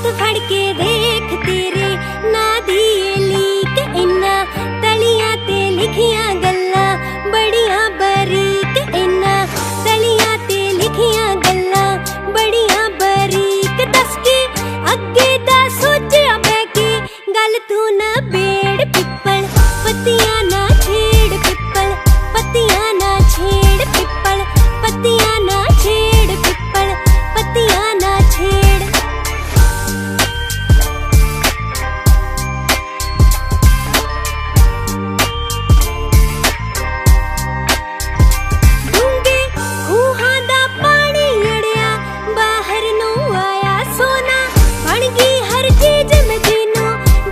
हाथ फड़ के देख तेरे ना दिए लीक इन्ना तलियां ते लिखियां गल्लां बड़ियां बारीक इन्ना तलियां ते लिखियां गल्लां बड़ियां बारीक दस के अगे दा सोचिया मैं के गल तू ना बेड़ पिप्पल पत्तियां ना छेड़ पिप्पल पत्तियां ना छेड़ पिप्पल पत्तियां ना छेड़ पिप्पल पत्तियां ना छेड़। डूंगे खूहां दा पानी अड़िया बाहर नू आया सोना बन गई हर चीज मैं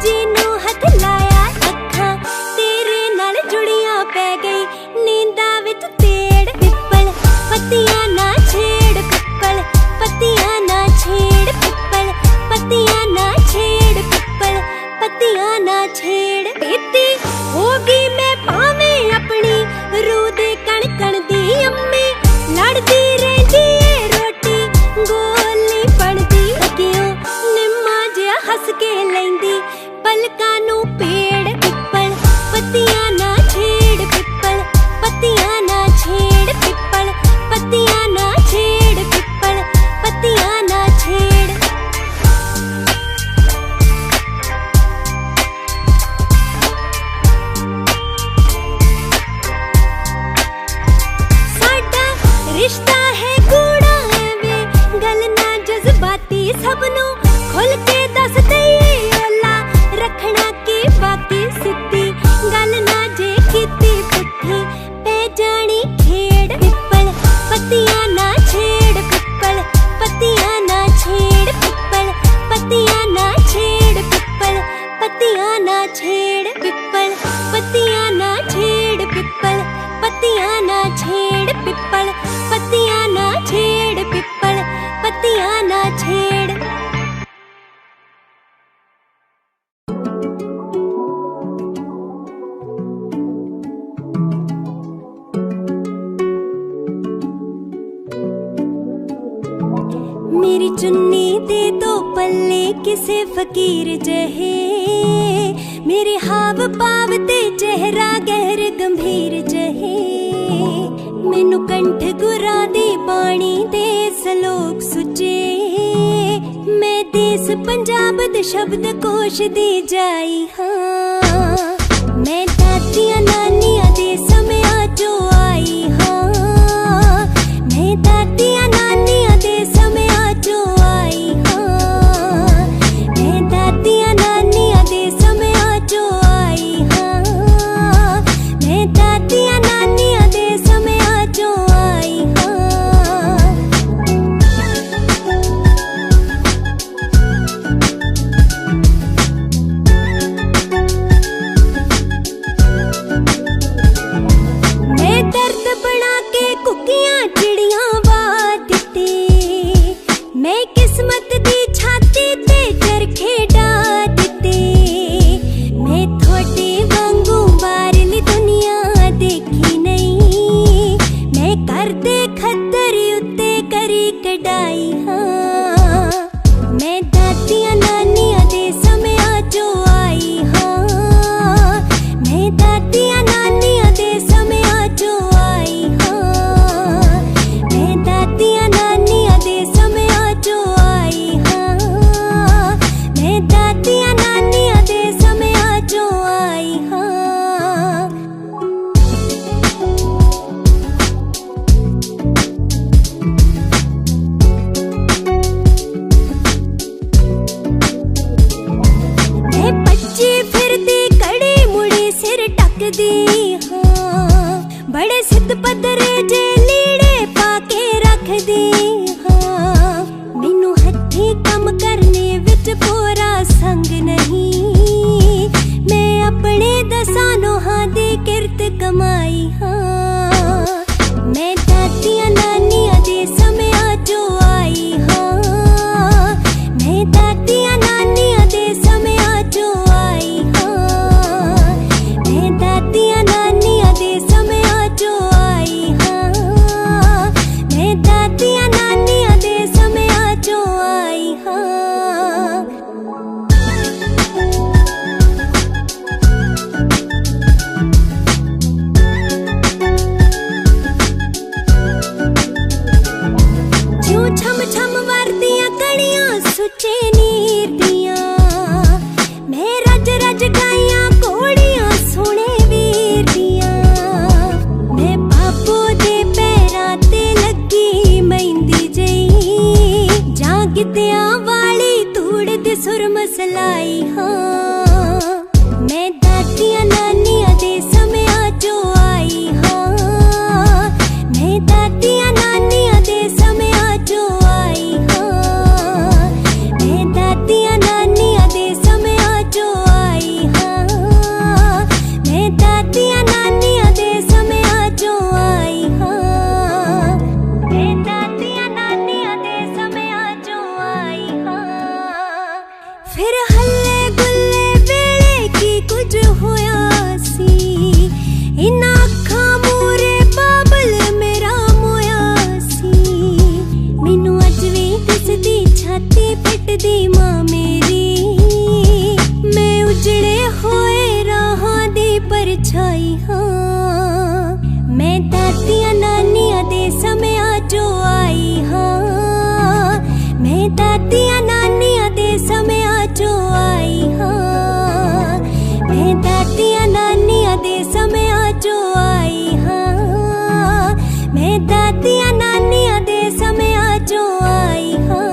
जीनू हथ लाया अखां तेरे नाल जुड़ियां पै गई नींदा विच तेड़ पिप्पल पत्तियां ना छेड़ पिप्पल पत्तियां ना छेड़ पिप्पल पत्तियां ना छेड़ पिप्पल पत्तियां ना छेड़। बेटी होगी मैं पावे अपनी रूह दे कण कण दी अम्मी लड़दी रहिंदी ए रोटी गोल नहीं बनदी क्यों निम्मा जिहा हस के लैंदी पलकां नू पेड़ पिप्पल पत्तियां ना छेड़ पिप्पल पत्तियां ना छेड़ पिप्पल पत्तियां ना छेड़ पिप्पल पत्तियां ना छेड़। साडा रिश्ता है गूढ़ा वे गल ना जज्बाती सबनू खुल के दस दईए ओला रखना की बाकी सिद्धी गल ना जे कीती पुट्ठी पै जानी खेड़ पिप्पल पत्तियां ना छेड़ पिप्पल पत्तियां ना छेड़ पिप्पल पत्तियां ना छेड़ पिप्पल पत्तियां ना छेड़ पिप्पल पत्तियां ना छेड़ पिप्पल पत्तियां ना छेड़ पिप्पल पत्तियां ना छेड़ पिप्पल पत्तियां ना छेड़। मेरी चुन्नी दे दो पल्ले किसे फकीर जहे मेरे हाव पाव ते चेहरा गहर गंभीर जहे मैनू कंठ गुरा दी बाणी दे सलोक सुचे मैं देस पंजाब दे शब्द कोश दी जाई हाँ मैं दादियां नानियां दे समयां जो आई हाँ मैं दादियां नानियां दे समयां जो आई हाँ मैं दादियां नानियां दे समयां जो आई हाँ मैं दादियां नानियां दे समयां जो आई हाँ। मैं दर्द बना के कुकियां चिड़ियां वाद दिते मैं किस्मत दी छाती ते चरखे डा दिते मैं थोड़े वांगू बाहरली दुनिया देखी नहीं मैं करदे खद्दर उत्ते करी कढ़ाई हाँ मैं दादियां नानियां दे समयां जो आई हाँ मैं दादियां नानियां दे समयां जो आई हाँ मैं दादियां नानियां दे समयां जो आई हाँ मैं दादियां नानियां दे समयां जो आई हाँ। मैं बच्ची फिरदी कड़ी मुड़ी सिर टकदी हाँ बड़े सिद्ध पदरे जे लीड़े पाके रखदी हाँ मैनू हथी कम करने विच पूरा संग नहीं मैं अपने दसां नोहां दी किरत कमाई हाँ मैं दादियां नानियां दे समयां जो आई हाँ मैं दादियां नानियां दे समयां जो आई हाँ मैं दादियां नानियां दे समयां जो आई हाँ मैं दादियां नानियां दे समयां जो आई हाँ। छाई हाँ। मैं दादिया नानिया दे समया जो आई हाँ। मैं दादिया नानिया दे समया जो आई हाँ। मैं दादिया नानिया दे समया जो आई हाँ। मैं दादिया नानिया दे समया जो आई हाँ।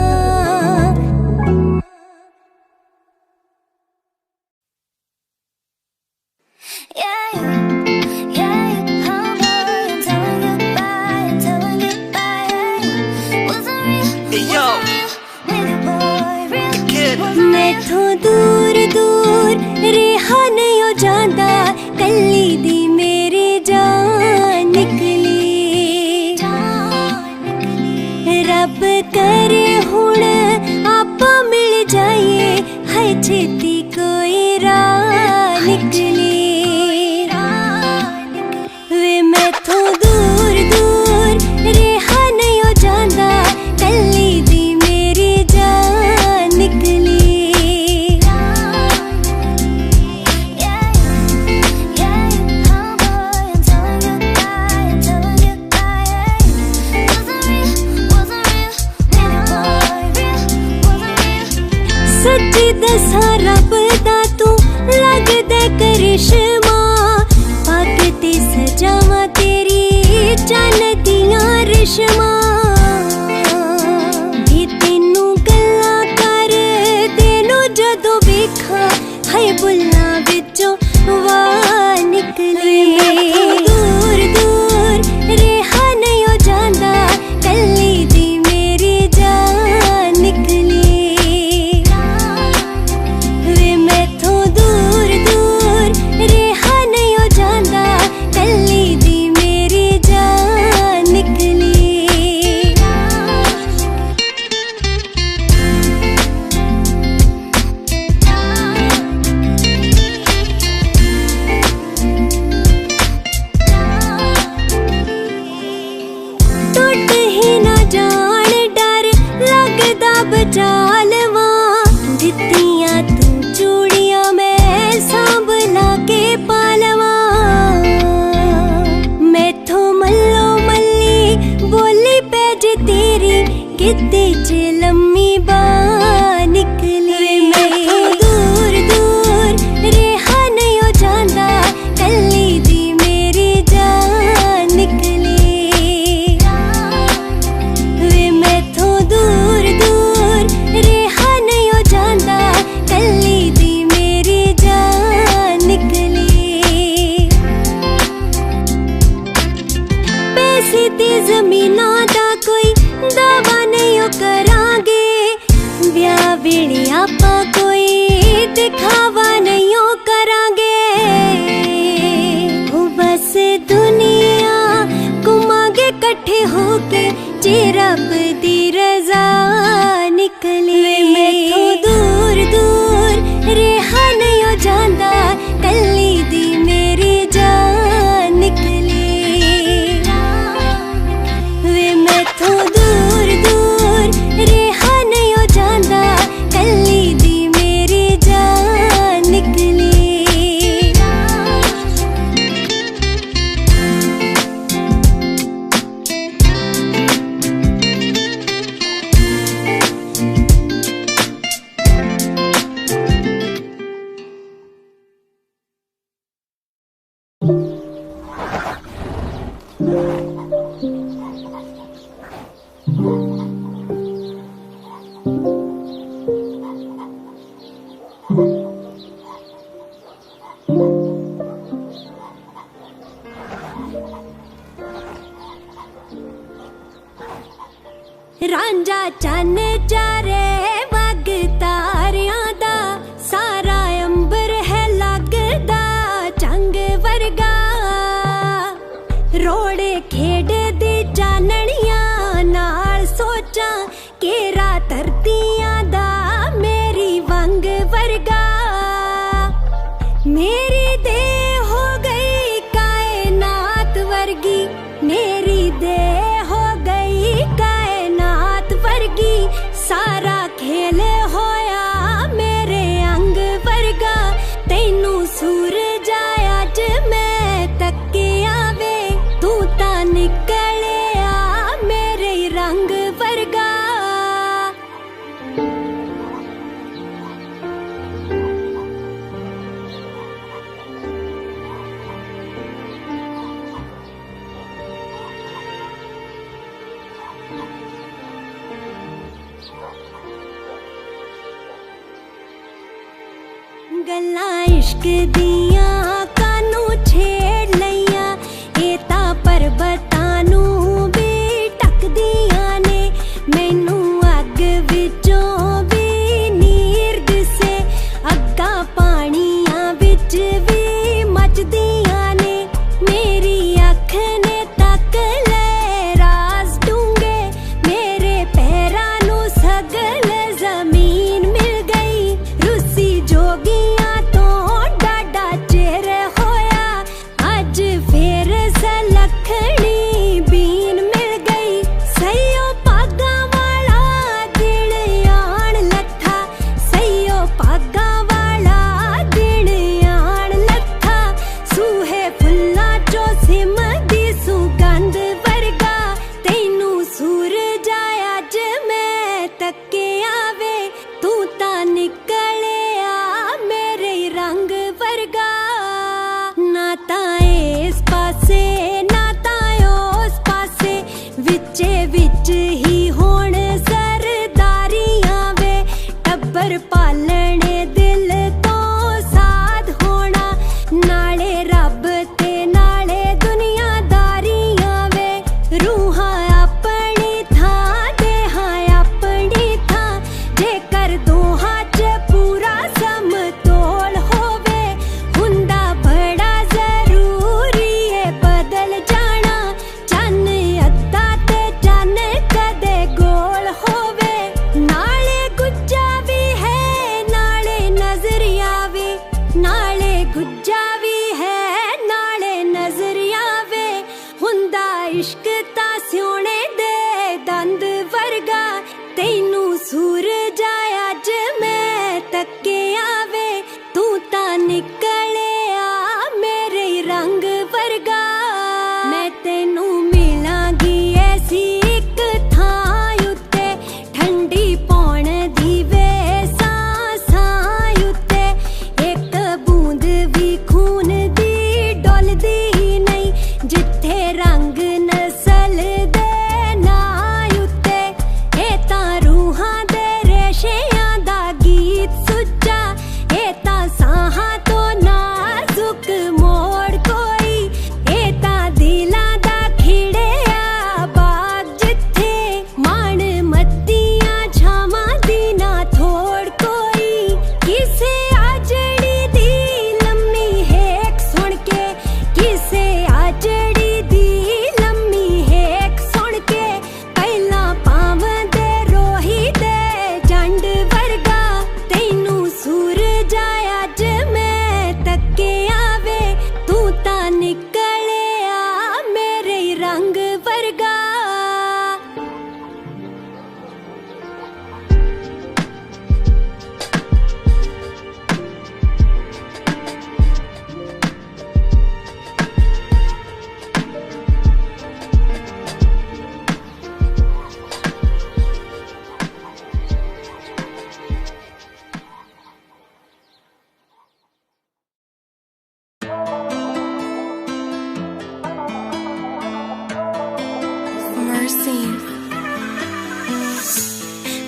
मैथों दूर दूर रेहा नहीं हो जाता कल्ली दी मेरी जान निकली। रब करे हुण आपा मिल जाइए है छेती कोई राह निकली। वे मैथों दूर दूर रेहा नहीं हो जाता कल्ली दी मेरी जान निकली। सच्ची दसा रब दा तू लगदे करिश्मा पाकती सजावा तेरी चन दियां रिश्मा। भी तेनू गल्ला कर तेनू जदों वेखा है बुल्लां विचों वाह निकले। दूर दूर रेहा नहीं हो जांदा कल्ली दी मेरी जान निकली। बचालवा दित्तियां तू चूड़ियां मैं सांभला के पालवा। मैथों मल्लो मल्ली बोली पैज तेरी गिद्दे च लम्मी बाह निकली। मैथों दूर दूर रेहा नहीं हो जांदा कल्ली दी मेरी जान निकली। वे मैथों दूर दूर रेहा नहीं हो जांदा कल्ली दी मेरी जान निकली। पैसे दी जमीना दा कोई दावा नहीं करांगे ब्याह वेले आपा कोई दिखावा नहीं करांगे। वो बस दुनिया घुमांगे कट्ठे होके जे रब दी रजा निकले। मैथों दूर दूर रेहा नहीं हो जांदा कल्ली दी मेरी जान निकली। वे मैथों दूर दूर रेहा नहीं हो जांदा कल्ली दी मेरी जान निकली। रांझा चन चारे वग तारियां दा सारा अंबर है लगदा चंग वर्गा। रोड़े खेड दी चानणियां नाल सोचा केरा धरतियां दा मेरी वंग वर्गा। मेरी दे हो गई कायनात वर्गी मेरी दे हो गई कायनात वर्गी। सारा खेल इश्क दियां कानू छेड़ लईयां ये तां पर्वतां नू भी ढकदियां ने मैनू अग विचों भी नीर दिसे अग्गां पानियां विच भी मचदियां ने मेरी अख ने तक ले राज डूंगे मेरे पैरां नू सगल जमीन मिल गई रूसी जोगियां तो डाडा चेर होया अज फिर सलखनी बीन मिल गई सईयो पागा वाला दिन आण लथा सईयो पागा वाला दिन आण लथा सूहे फुल्लां चो सिमदी सुगंध वर्गा तैनू सूरज अज मैं तक्किया वे तू तां निकलिया मेरे रंग वर्गा ना तां इस पासे ना तां उस पासे विचे विच ही होण सरदारियां वे टब्बर पालने दिल तो साध होना नाले रब ते नाले दुनियादारियां वे रूहां अपनी थां देहां अपनी थां जेकर दोहां च पूरा समतोल होवे हुंदा बड़ा जरूरी है बदल जाना चन्न अद्धा ते चन्न कदे गोल होवे नाले गुज्जा भी है नाले नजरिया भी नाले गुज्जा भी है नाले नजरिया वे हुंदा इश्क तां सियोने दे दंद वर्गा तैनू सूरज अज मैं तक्किया वे तू तां निकलिया मेरे रंग वर्गा मैं तैनू मिलांगी ऐसी एक थां उत्ते ठंडी पौण दी वे सांसां उत्ते एक बूंद भी खून दी डोलदी नहीं जिथे रंग नस्ल दे नां उत्ते ए तां रूहां दे रेशियां दा गीत सुच्चा ए तां साहां तो नाजुक मोड़ कोई ए तां दिलां दा खिड़िया बाग जिथे माण मत्तियां छावां दी ना थोड़ कोई किसे आजड़ी दी लम्मी हेक सुण के किसे आजड़ी दी लम्मी हेक सुण के पहला पावंदे रोही दे जंड वर्गा तैनू सूरज अज मैं तक्किया वे तू तां निकलिया मेरे रंग वर्गा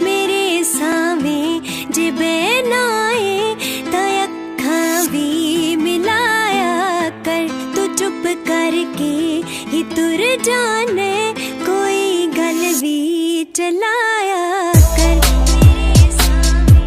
मेरे सावें जे बैनाए तां अखां भी मिलाया कर तू चुप करके ही तुर जाने कोई गल भी चलाया कर मेरे सावें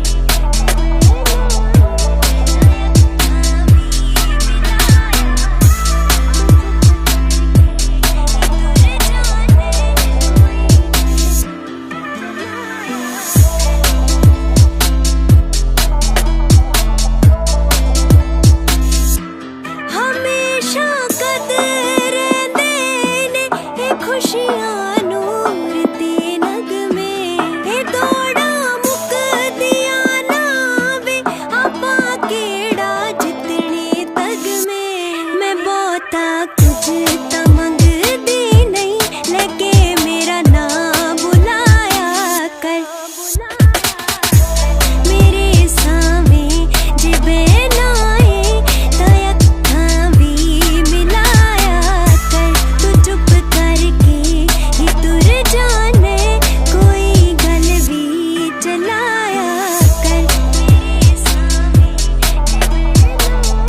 हमेशा कदर देने खुशियां नूर ते नगमे दौड़ा मुकदिया ना वे आपा केड़ा जितने तग में मैं बहुता कुछ तां मंगदी नहीं लेके मेरा नाम बुलाया कर मेरे सावें जे बैनाए तां अखां भी मिलाया कर तू चुप करके ही तुर जाने कोई गल भी चलाया कर मेरे सावें जे बैनाए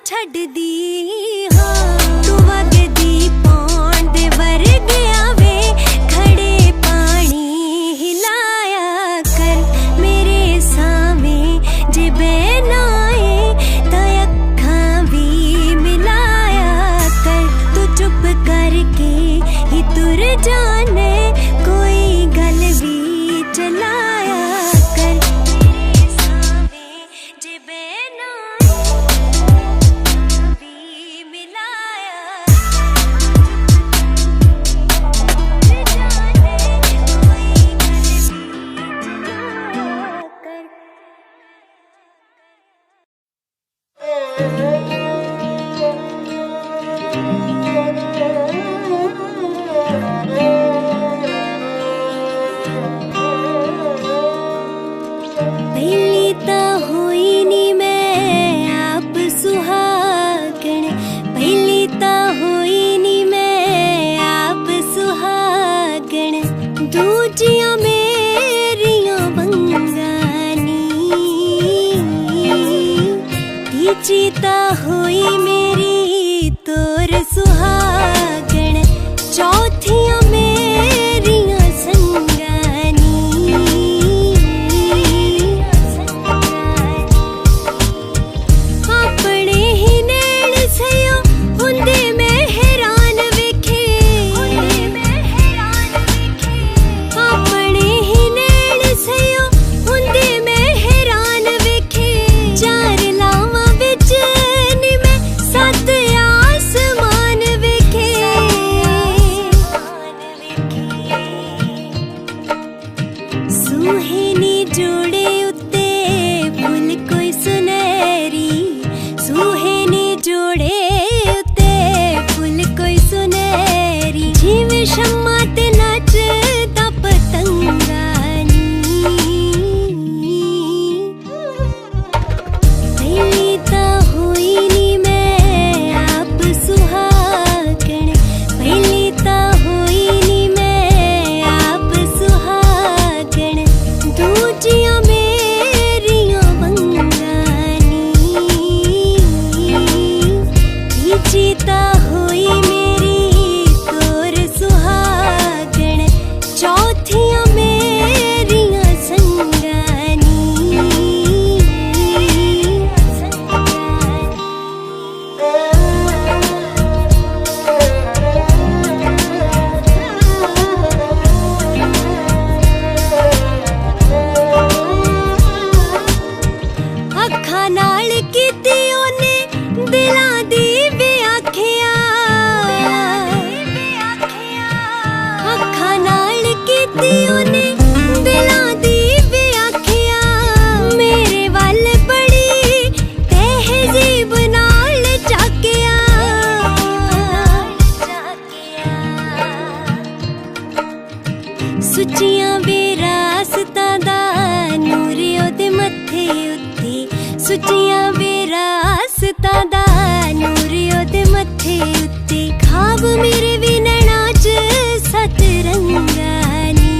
छड़ दी हाँ तू वगदी पौंड दे वर्गे आवे खड़े पानी हिलाया कर मेरे सावे जे बैनाए तो अखां भी मिलाया कर तू चुप करके ही तुर जाने कोई गल भी चलाया कर मेरे सावे जे बैनाए भी मिलाया तुर जाने कोई गल भी चलाया कर पहली ता होई नी मैं आप सुहागण पहली ता होई नी मैं आप सुहागण दूजियां मेरियां बंगानी तीजी ता होई मेरी तोर सुहागण चौथियां मेरियां संगानी अपने ही नैन सयो हुंदे मैं हैरान वेखे अपने ही नैन सयो हुंदे मैं हैरान वेखे चार लावां विच नी मैं सत आसमान वेखे सुहेनी जोड़े उत्ते फुल कोई सुनहरी सुहेनी जोड़े उत्ते फुल कोई सुनहरी जिवें शम्मा ते नचदा पतंगानी पहली ता होई नी मैं आप सुहागण पहली ता होई नी मैं आप सुहागण दूजियां मेरियां बंगानी तीजी ता होई मेरी तोर सुहागण चौथियां मेरियां संगानी ਅੱਖਾਂ ਨਾਲ ਕੀਤੀ ਉਹਨੇ ਦਿਲਾਂ ਦੀ ਵਿਆਖਿਆ ਅੱਖਾਂ ਨਾਲ ਕੀਤੀ ਉਹਨੇ ਦਿਲਾਂ ਦੀ ਵਿਆਖਿਆ ਮੇਰੇ ਵੱਲ ਬੜੀ ਤਹਿਜ਼ੀਬ ਨਾਲ ਝਾਕਿਆ ਸੁੱਚੀਆਂ ਵਿਰਾਸਤਾਂ ਦਾ ਨੂਰ ਉਹਦੇ ਮੱਥੇ ਉੱਤੇ ਸੁੱਚੀਆਂ ਵਿਰਾਸਤਾਂ ਦਾ ਨੂਰ ਉਹਦੇ ਮੱਥੇ ਉੱਤੇ ਖਾਬ ਮੇਰੇ ਵੀ ਨੈਣਾਂ 'ਚ ਸੱਤ ਰੰਗਾਨੀ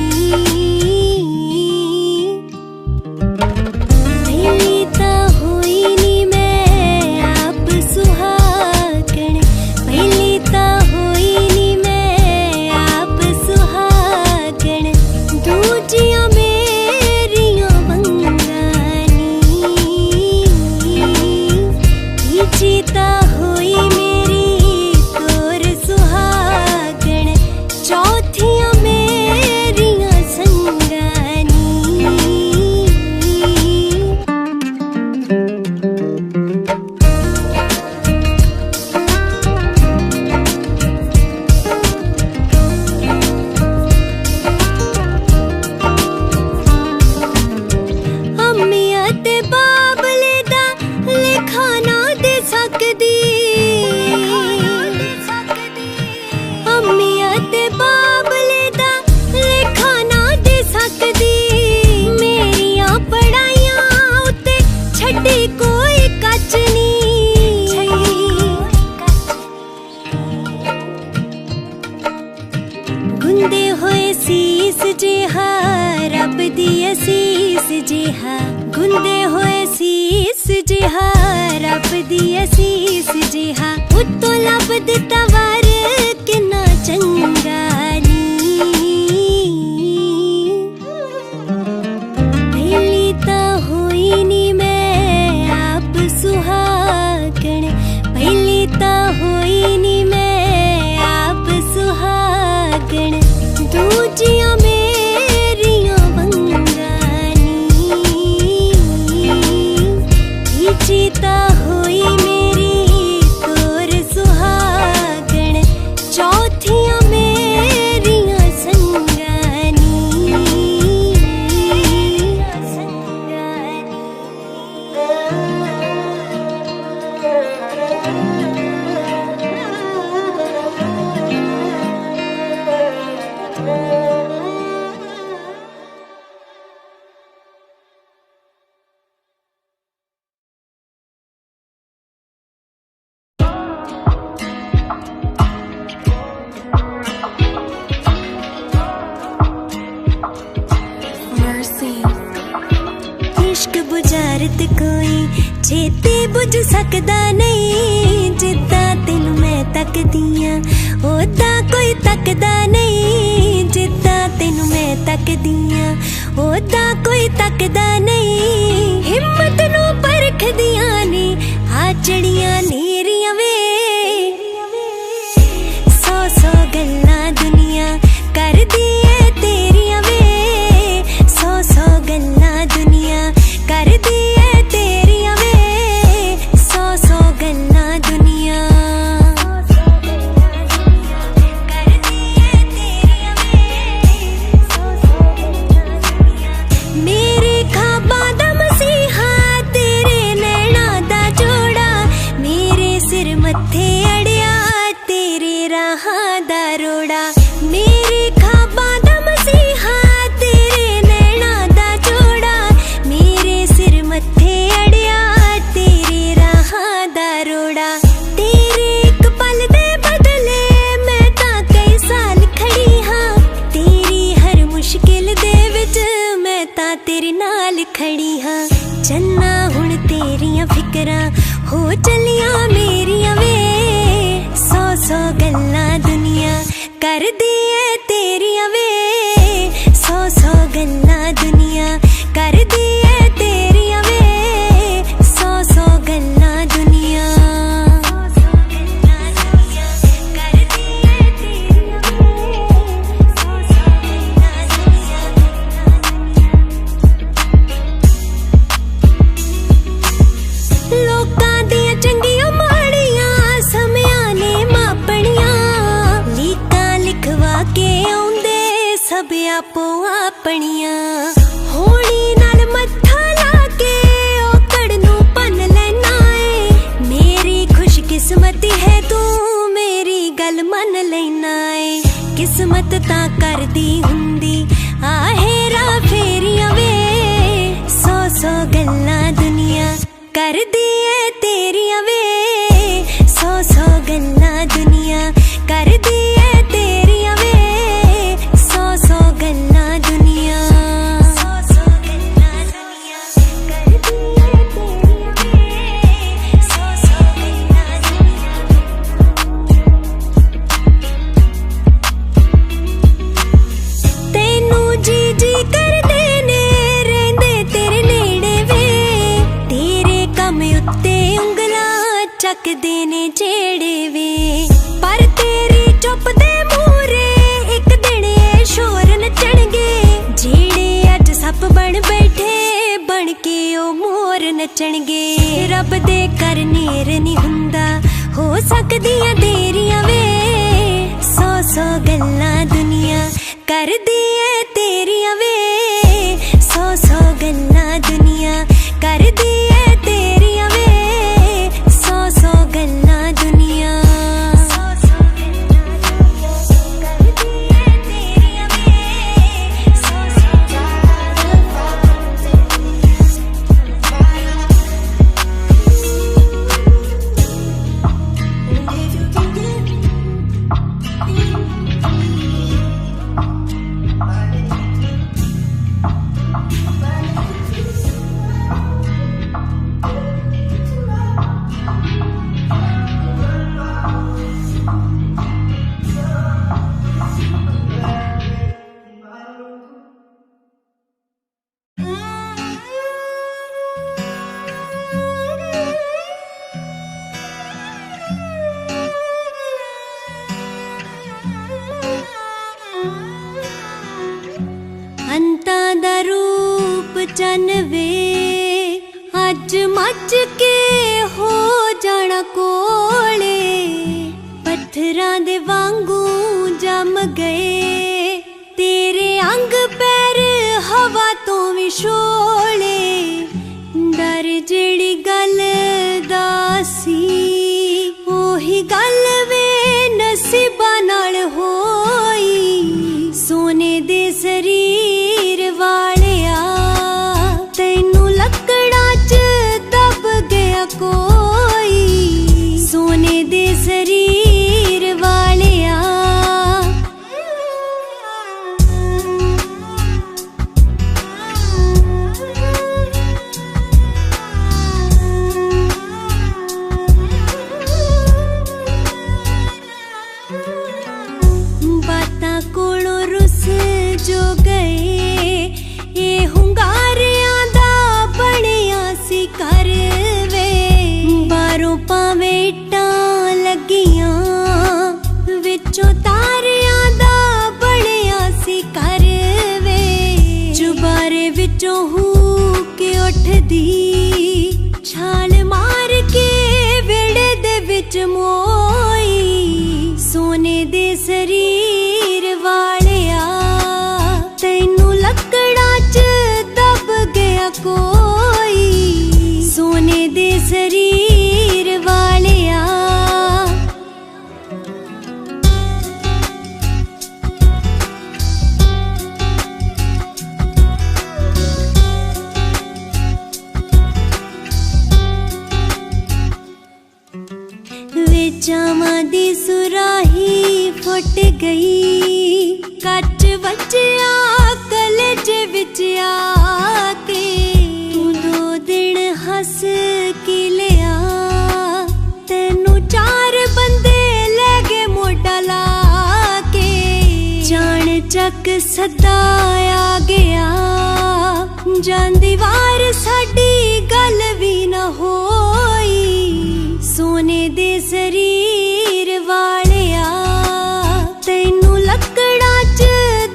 ਪਹਿਲੀ ਤਾਂ ਹੋਈ ਨੀ ਮੈਂ ਆਪ ਸੁਹਾਗਣ ਪਹਿਲੀ ਤਾਂ ਹੋਈ ਨੀ ਮੈਂ ਆਪ ਸੁਹਾਗਣ ਦੂਜੀਆਂ ਮੇਰੀਆਂ ਬੰਗਾਨੀ ਤੀਜੀ ਤਾਂ ਹੋਈ ਮੇਰੀ ਤੋਰ ਸੁਹਾਗਣ ਚੌਥੀਆਂ ਮੇਰੀਆਂ ਸੰਗਾਨੀ ਅੰਮੀਆਂ ਤੇ ਬਾਬਲੇ ਦਾ ਲੇਖਾ ਨਾ ਦੇ ਸਕਦੀ ਅੰਮੀਆਂ ਤੇ ਬਾਬਲੇ ਦਾ ਲੇਖਾ ਨਾ ਦੇ ਸਕਦੀ ਮੇਰੀਆਂ ਪੜਾਈਆਂ ਉੱਤੇ ਛੱਡੀ ਕੋਈ ਕੱਚ ਨਹੀਂ ਗੁੰਦੇ ਹੋਏ ਸੀਸ ਜਿਹਾ ਰੱਬ ਦੀ ਅਸੀਸ ਜਿਹਾ ਗੁੰਦੇ ਹੋਏ ਸੀਸ जिहा रब दी असीस जिहा उत्तों लब दिता वार किन्ना चंगा नी पहली तां होई नी मैं आप सुहागण पहली तां होई नी मैं आप सुहागण दूजियां मेरियां वंगानी जीता होई मेरी तोर सुहागण चौथियां मेरियां संगानी इश्क बुझारत कोई छेती बुझ सकदा नहीं जिद्दां तेनू मैं तकदियां ओदा कोई तकदा नहीं जिद्दां तेनू मैं तकदियां ओदा कोई तकदा नहीं हिम्मत नू परखदियां ने आ चढ़ियां नेरियां वे सौ सौ गल्लां दुनिया करदी ऐ तेरियां वे सौ सौ गल्लां दुनिया करदी ऐ तेरियां वे सौ सौ गल्लां दुनिया करदी ऐ तेरियां वे सौ सौ गल्लां दुनिया मेरे ख्वाबां दा मसीहा तेरे नैना दा जोड़ा मेरे सिर मत्थे अड़िया तेरे राहां दा रोड़ा मेरे ख्वाबां दा मसीहा तेरे नैना दा जोड़ा मेरे सिर मत्थे अड़िया तेरे राहां दा रोड़ा तेरे एक पल दे बदले मैं तां कई साल खड़ी हां तेरी हर मुश्किल दे विच मैं तां तेरे नाल खड़ी हां चन्ना हुण तेरियां फिकरां हो चलियां मेरियां वे सौ सौ गल्लां दुनिया करदी ऐ तेरियां वे सौ सौ गल्लां दुनिया करदी ऐ तेरियां वे सौ सौ गल्लां दुनिया करदी ऐ तेरियां वे सौ सौ गल्लां दुनिया लोकां दियां चंगियां माड़ियां समयां ने मापणियां लीकां लिखवा के आउंदे सब आपो अपणियां होली नाल मत्था ला के ओकड़ नू भन लेना ए मेरी खुशकिस्मती है तू मेरी गल मन लेना ए किस्मत तां करदी हुंदी आहेरा फेरियां वे सौ सौ गल्लां दुनिया करदी ऐ तेरियां वे सौ सौ गल्लां दुनिया करदी ऐ तेरियां वे सौ सौ गल्लां दुनिया सौ सौ गल्लां दुनिया करदी ऐ तेरियां वे सौ सौ गल्लां दुनिया तेनू जी जी करदे ने रहिंदे तेरे नेड़े वे तेरे कम उत्ते उंगलां चकदे ने जेड़े वे पर तेरी चुप दे मूरे एक दिन ए शोर नचणगे जेड़े अज सप बन बैठे बन के ओ मोर नचणगे रब दे कर नेर नी हुंदा हो सकदियां तेरियां वे सौ सौ गल्लां दुनिया करदी ऐ तेरियां वे सौ सौ गल्लां दुनिया करदी ऐ तेरियां वे सौ सौ गल्लां दुनिया सौ सौ गल्लां दुनिया करदी ऐ तेरियां वे सौ सौ चन वे अज मच के हो जाना कोले पत्थरां दे वांगू जम गए तेरे अंग पैर हवा तो विछोले डर जेड़ी गल दा सी ओही गल वे नसीबा नाल होई सोने दे शरीर वालिया तैनू लकड़ा च दब गया कोई सोने दे शरीर वालिया बातां कोलों रुस जो गए ये हुंगारियां दा बनिया सी कर वे बारों भावें इट्टां लगियां विचों तारियां दा बनिया सी कर वे जुबारे विचों हुके उठदी छाल मार के वेड़े दे विच मोई सोने दे शरीर वालिया तैनू लकड़ा च दब गया कोई सोने दे शरीर वालिया जामा दी सुराही फुट गई कच बचिया कलेजे विच आके तू दो दिन हस के लिया तैनू चार बंदे ले गए मोढा ला के जान चक सदा आ गया जांदी वार साडी गल भी न होई सोने दे शरीर वालिया तैनू लकड़ा च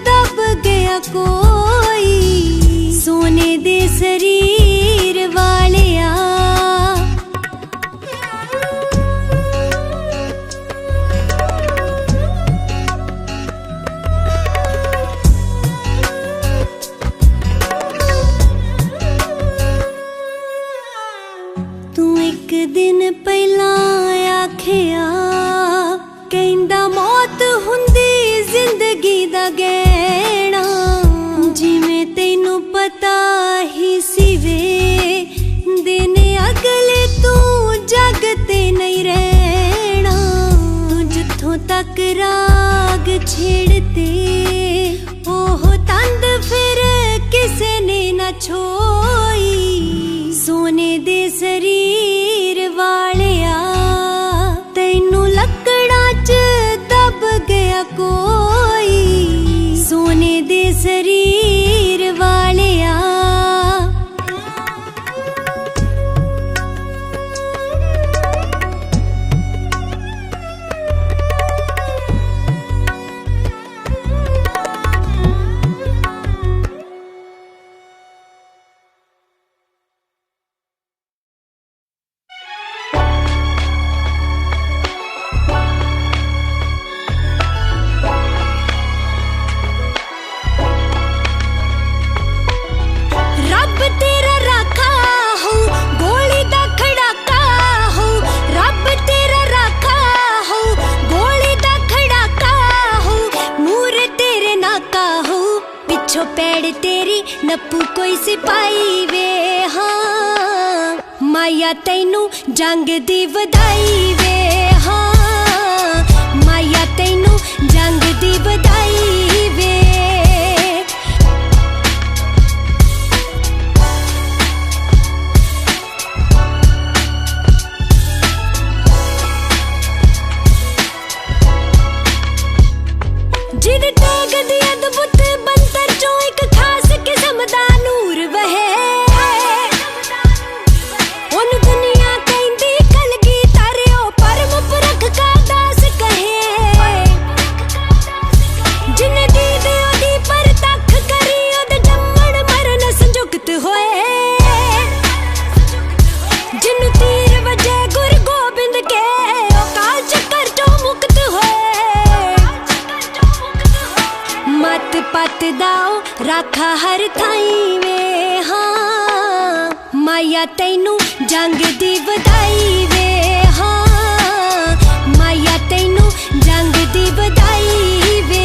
दब गया कोई सोने दे शरीर वालिया तू एक दिन पहला आखिया कहंदा मौत हुंदी जिंदगी दा गहना जिवें तैनू पता ही सी वे दिन अगले तू जग ते नहीं रहना तू जिथों तक राग छेड़ते ओह तंद फिर किसे ने न छोई सोने दे शरीर वालिया तैनू लकड़ा च दब गया कोई सोने दे शरीर वालिया पैड़ तेरी नप्पू कोई सिपाही वे हाँ माया तैनू जंग दी वधाई वे हाँ माया तैनू जंग दी वधाई वे जिद टैग दी अद्भुत बंतर चो एक खास किस्म दा नूर वहे उन दुनिया कहंदी कलगी तारियो परम पुरख का दास कहे माया तैनू जंग दी वधाई वे हाँ माया तैनू जंग दी वधाई वे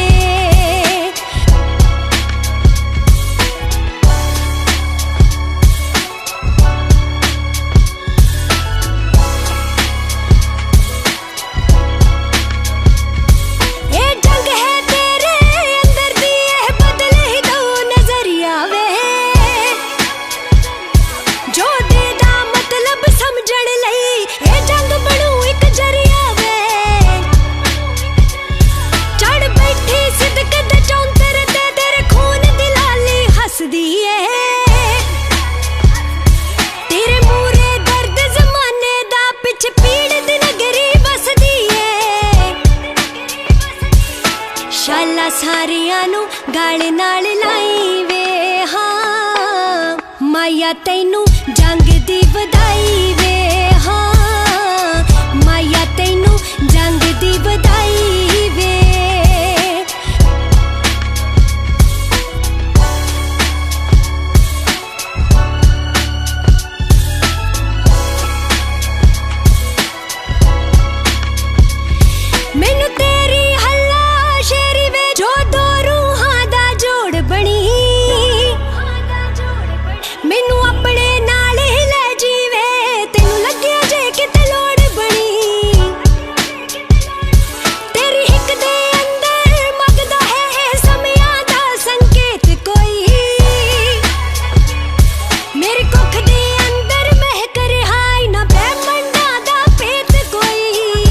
शाला सारियां नू गाल नाल लाई वे हाँ माया तैनू जंग दी वधाई वे हाँ माया तैनू जंग दी वधाई वे मैनू तेरी मैनू अपने नाल ही ले जीवे तेनू लग्या जे किते लोड़ बनी तेरी हिक दे अंदर मगदा है समयां दा संकेत कोई मेरी कुख दे अंदर महक रिहाई ना ब्रह्मंडा दा पेत कोई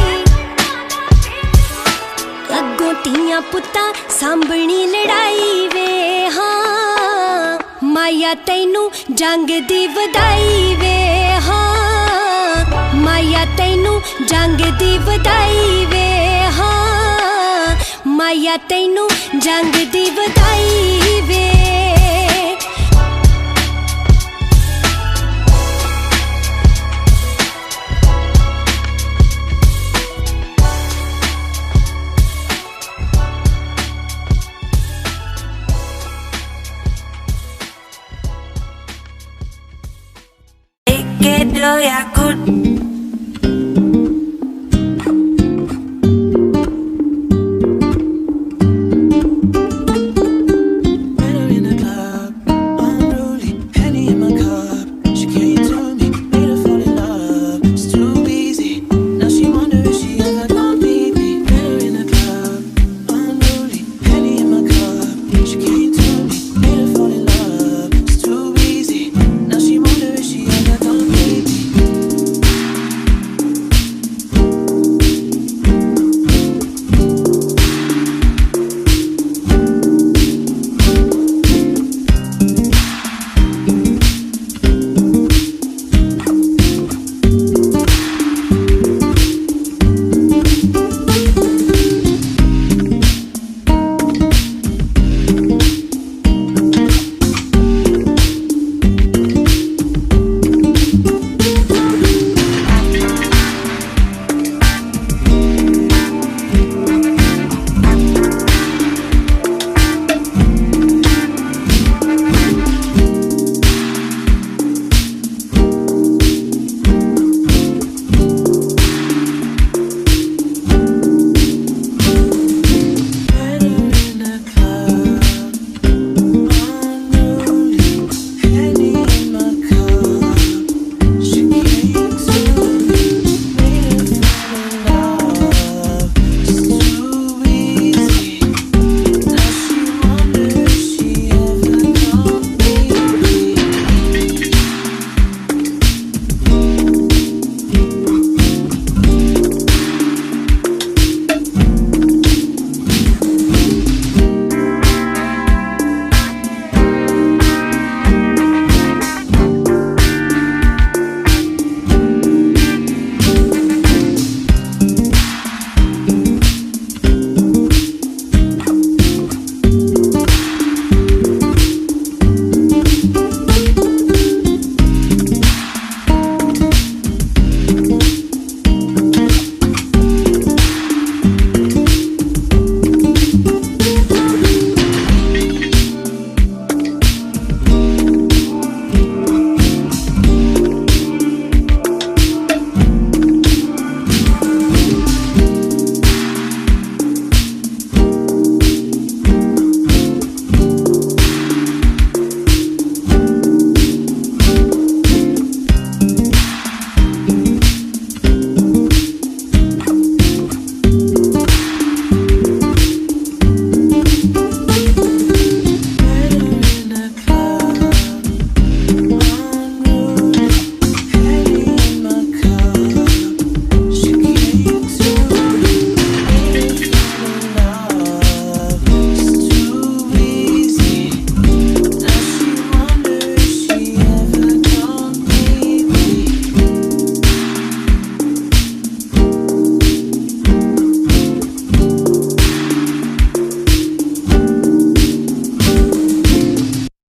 अग्गों तियां पुत्तां सांभणी लड़ाई वे हाँ माया तैनू जंग दी वधाई वे हाँ माया तैनू जंग दी वधाई वे हाँ माया तैनू जंग दी वधाई वे que lo ya